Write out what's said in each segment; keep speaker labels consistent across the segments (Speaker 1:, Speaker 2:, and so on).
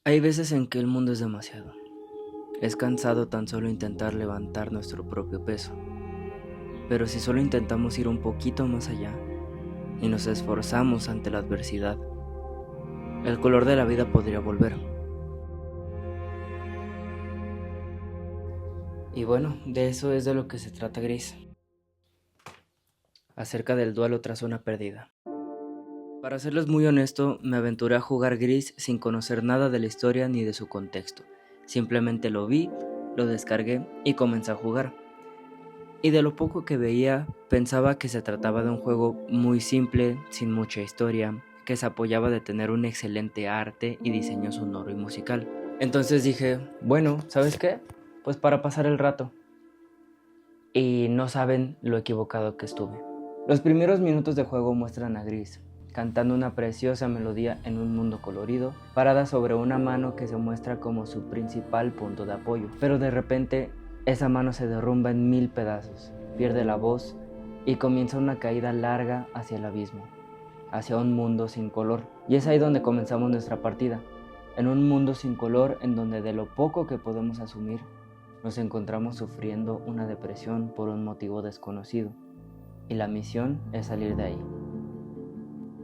Speaker 1: Hay veces en que el mundo es demasiado. Es cansado tan solo intentar levantar nuestro propio peso. Pero si solo intentamos ir un poquito más allá y nos esforzamos ante la adversidad, el color de la vida podría volver. Y bueno, de eso es de lo que se trata Gris. Acerca del duelo tras una pérdida. Para serles muy honesto, me aventuré a jugar Gris sin conocer nada de la historia ni de su contexto. Simplemente lo vi, lo descargué y comencé a jugar. Y de lo poco que veía, pensaba que se trataba de un juego muy simple, sin mucha historia, que se apoyaba de tener un excelente arte y diseño sonoro y musical. Entonces dije, bueno, ¿sabes qué? Pues para pasar el rato. Y no saben lo equivocado que estuve. Los primeros minutos de juego muestran a Gris, cantando una preciosa melodía en un mundo colorido, parada sobre una mano que se muestra como su principal punto de apoyo. Pero de repente, esa mano se derrumba en 1000 pedazos, pierde la voz y comienza una caída larga hacia el abismo, hacia un mundo sin color. Y es ahí donde comenzamos nuestra partida, en un mundo sin color en donde de lo poco que podemos asumir, nos encontramos sufriendo una depresión por un motivo desconocido, y la misión es salir de ahí.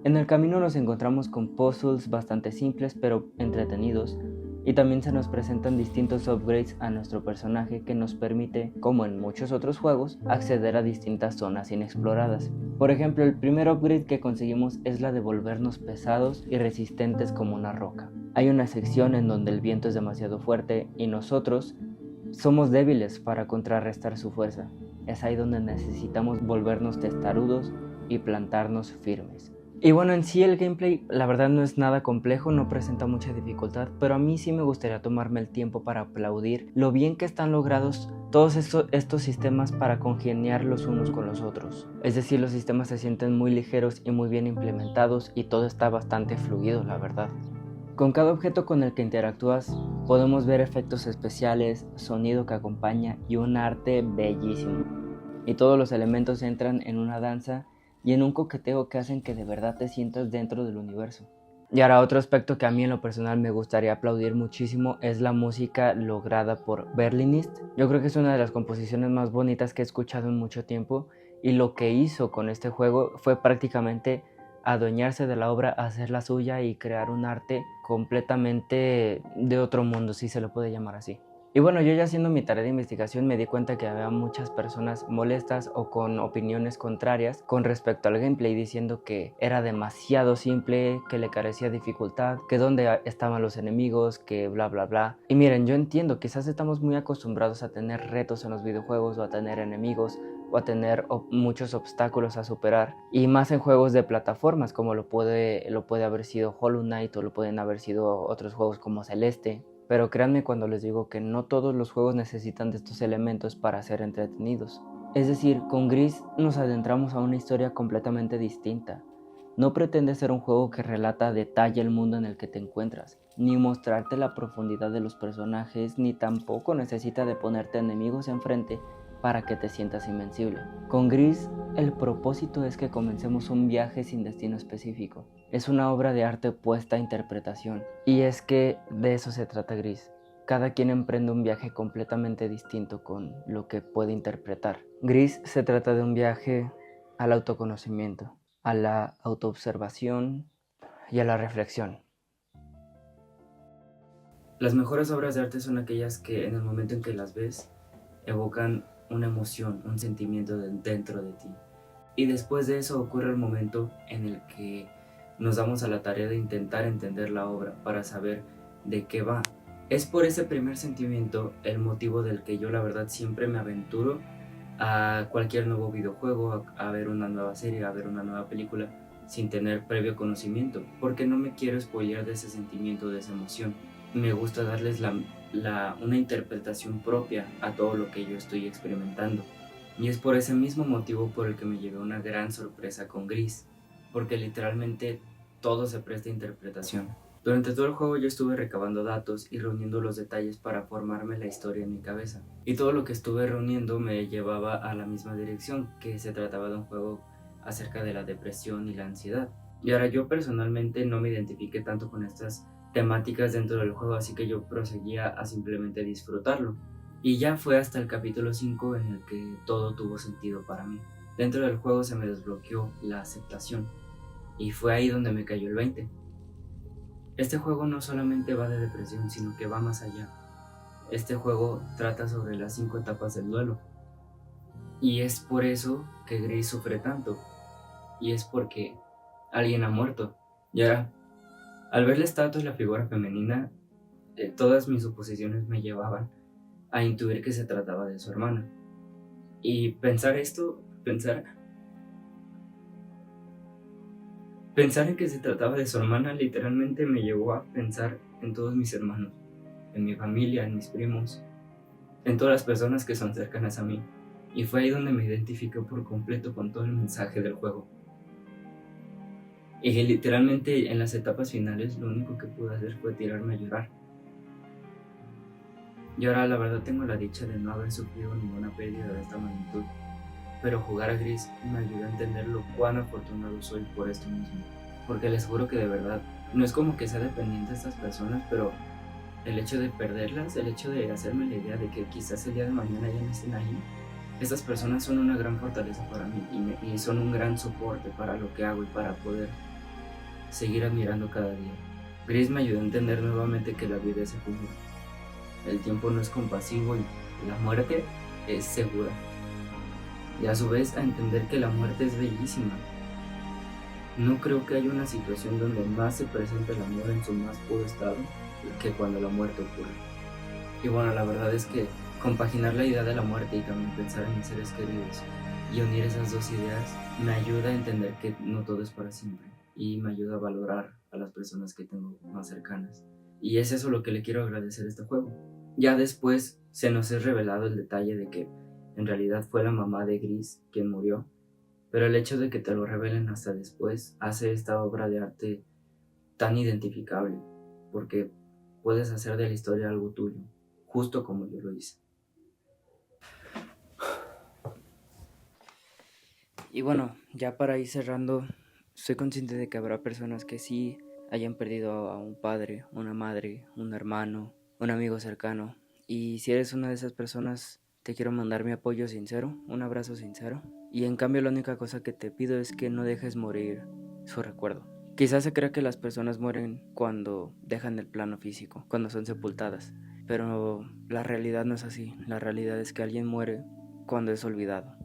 Speaker 1: En el camino nos encontramos con puzzles bastante simples pero entretenidos, y también se nos presentan distintos upgrades a nuestro personaje que nos permite, como en muchos otros juegos, acceder a distintas zonas inexploradas. Por ejemplo, el primer upgrade que conseguimos es la de volvernos pesados y resistentes como una roca. Hay una sección en donde el viento es demasiado fuerte y nosotros somos débiles para contrarrestar su fuerza. Es ahí donde necesitamos volvernos testarudos y plantarnos firmes. Y bueno, en sí el gameplay la verdad no es nada complejo, no presenta mucha dificultad, pero a mí sí me gustaría tomarme el tiempo para aplaudir lo bien que están logrados todos estos sistemas para congeniar los unos con los otros. Es decir, los sistemas se sienten muy ligeros y muy bien implementados y todo está bastante fluido, la verdad. Con cada objeto con el que interactúas podemos ver efectos especiales, sonido que acompaña y un arte bellísimo. Y todos los elementos entran en una danza y en un coqueteo que hacen que de verdad te sientas dentro del universo. Y ahora otro aspecto que a mí en lo personal me gustaría aplaudir muchísimo es la música lograda por Berlinist. Yo creo que es una de las composiciones más bonitas que he escuchado en mucho tiempo, y lo que hizo con este juego fue prácticamente adueñarse de la obra, hacerla suya y crear un arte completamente de otro mundo, si se lo puede llamar así. Y bueno, yo ya haciendo mi tarea de investigación me di cuenta que había muchas personas molestas o con opiniones contrarias con respecto al gameplay, diciendo que era demasiado simple, que le carecía dificultad, que dónde estaban los enemigos, que bla bla bla. Y miren, yo entiendo, quizás estamos muy acostumbrados a tener retos en los videojuegos o a tener enemigos o a tener muchos obstáculos a superar, y más en juegos de plataformas como lo puede haber sido Hollow Knight o lo pueden haber sido otros juegos como Celeste. Pero créanme cuando les digo que no todos los juegos necesitan de estos elementos para ser entretenidos. Es decir, con Gris nos adentramos a una historia completamente distinta. No pretende ser un juego que relata a detalle el mundo en el que te encuentras, ni mostrarte la profundidad de los personajes, ni tampoco necesita de ponerte enemigos enfrente para que te sientas invencible. Con Gris, el propósito es que comencemos un viaje sin destino específico. Es una obra de arte puesta a interpretación, y es que de eso se trata Gris. Cada quien emprende un viaje completamente distinto con lo que puede interpretar. Gris se trata de un viaje al autoconocimiento, a la autoobservación y a la reflexión. Las mejores obras de arte son aquellas que en el momento en que las ves evocan una emoción, un sentimiento dentro de ti. Y después de eso ocurre el momento en el que nos damos a la tarea de intentar entender la obra para saber de qué va. Es por ese primer sentimiento el motivo del que yo la verdad siempre me aventuro a cualquier nuevo videojuego, a ver una nueva serie, a ver una nueva película sin tener previo conocimiento, porque no me quiero spoilear de ese sentimiento, de esa emoción. Me gusta darles una interpretación propia a todo lo que yo estoy experimentando. Y es por ese mismo motivo por el que me llevé una gran sorpresa con Gris, porque literalmente todo se presta a interpretación. Durante todo el juego yo estuve recabando datos y reuniendo los detalles para formarme la historia en mi cabeza. Y todo lo que estuve reuniendo me llevaba a la misma dirección, que se trataba de un juego acerca de la depresión y la ansiedad. Y ahora yo personalmente no me identifiqué tanto con estas temáticas dentro del juego, así que yo proseguía a simplemente disfrutarlo. Y ya fue hasta el capítulo 5 en el que todo tuvo sentido para mí. Dentro del juego se me desbloqueó la aceptación y fue ahí donde me cayó el 20. Este juego no solamente va de depresión, sino que va más allá. Este juego trata sobre las 5 etapas del duelo. Y es por eso que Grace sufre tanto. Y es porque alguien ha muerto. Ya, al ver la estatua y la figura femenina, todas mis suposiciones me llevaban a intuir que se trataba de su hermana. Y pensar en que se trataba de su hermana literalmente me llevó a pensar en todos mis hermanos, en mi familia, en mis primos, en todas las personas que son cercanas a mí. Y fue ahí donde me identifiqué por completo con todo el mensaje del juego. Y que literalmente en las etapas finales lo único que pude hacer fue tirarme a llorar. Y ahora la verdad tengo la dicha de no haber sufrido ninguna pérdida de esta magnitud, pero jugar a Gris me ayudó a entender lo cuán afortunado soy por esto mismo, porque les juro que de verdad, no es como que sea dependiente de estas personas, pero el hecho de perderlas, el hecho de hacerme la idea de que quizás el día de mañana ya no estén ahí, estas personas son una gran fortaleza para mí y son un gran soporte para lo que hago y para poder seguir admirando cada día. Gris me ayudó a entender nuevamente que la vida es efímera. El tiempo no es compasivo y la muerte es segura. Y a su vez a entender que la muerte es bellísima. No creo que haya una situación donde más se presente el amor en su más puro estado que cuando la muerte ocurre. Y bueno, la verdad es que compaginar la idea de la muerte y también pensar en mis seres queridos y unir esas dos ideas me ayuda a entender que no todo es para siempre y me ayuda a valorar a las personas que tengo más cercanas. Y es eso lo que le quiero agradecer a este juego. Ya después se nos es revelado el detalle de que en realidad fue la mamá de Gris quien murió, pero el hecho de que te lo revelen hasta después hace esta obra de arte tan identificable, porque puedes hacer de la historia algo tuyo, justo como yo lo hice. Y bueno, ya para ir cerrando, soy consciente de que habrá personas que sí hayan perdido a un padre, una madre, un hermano, un amigo cercano. Y si eres una de esas personas, te quiero mandar mi apoyo sincero, un abrazo sincero. Y en cambio la única cosa que te pido es que no dejes morir su recuerdo. Quizás se crea que las personas mueren cuando dejan el plano físico, cuando son sepultadas. Pero la realidad no es así. La realidad es que alguien muere cuando es olvidado.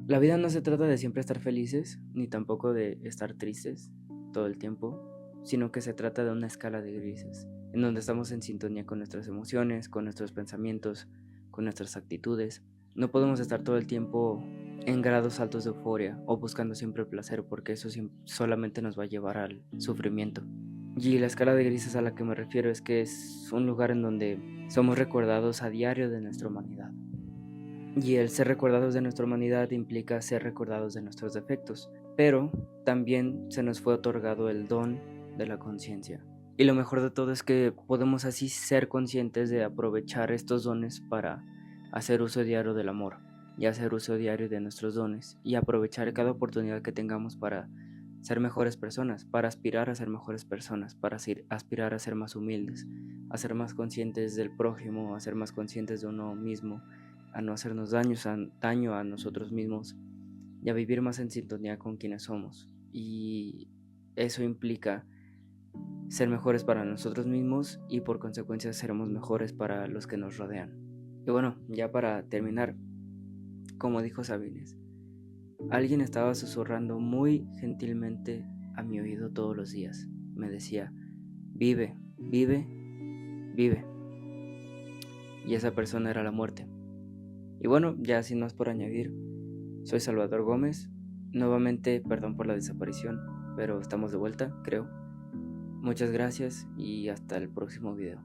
Speaker 1: La vida no se trata de siempre estar felices, ni tampoco de estar tristes todo el tiempo, sino que se trata de una escala de grises, en donde estamos en sintonía con nuestras emociones, con nuestros pensamientos, con nuestras actitudes. No podemos estar todo el tiempo en grados altos de euforia o buscando siempre el placer, porque eso solamente nos va a llevar al sufrimiento. Y la escala de grises a la que me refiero es que es un lugar en donde somos recordados a diario de nuestra humanidad. Y el ser recordados de nuestra humanidad implica ser recordados de nuestros defectos, pero también se nos fue otorgado el don de la conciencia. Y lo mejor de todo es que podemos así ser conscientes de aprovechar estos dones para hacer uso diario del amor y hacer uso diario de nuestros dones y aprovechar cada oportunidad que tengamos para ser mejores personas, para aspirar a ser mejores personas, para aspirar a ser más humildes, a ser más conscientes del prójimo, a ser más conscientes de uno mismo, a no hacernos daño a nosotros mismos y a vivir más en sintonía con quienes somos. Y eso implica ser mejores para nosotros mismos y por consecuencia seremos mejores para los que nos rodean. Y bueno, ya para terminar, como dijo Sabines, alguien estaba susurrando muy gentilmente a mi oído todos los días. Me decía, vive, vive, vive. Y esa persona era la muerte. Y bueno, ya sin más por añadir, soy Salvador Gómez. Nuevamente, perdón por la desaparición, pero estamos de vuelta, creo. Muchas gracias y hasta el próximo video.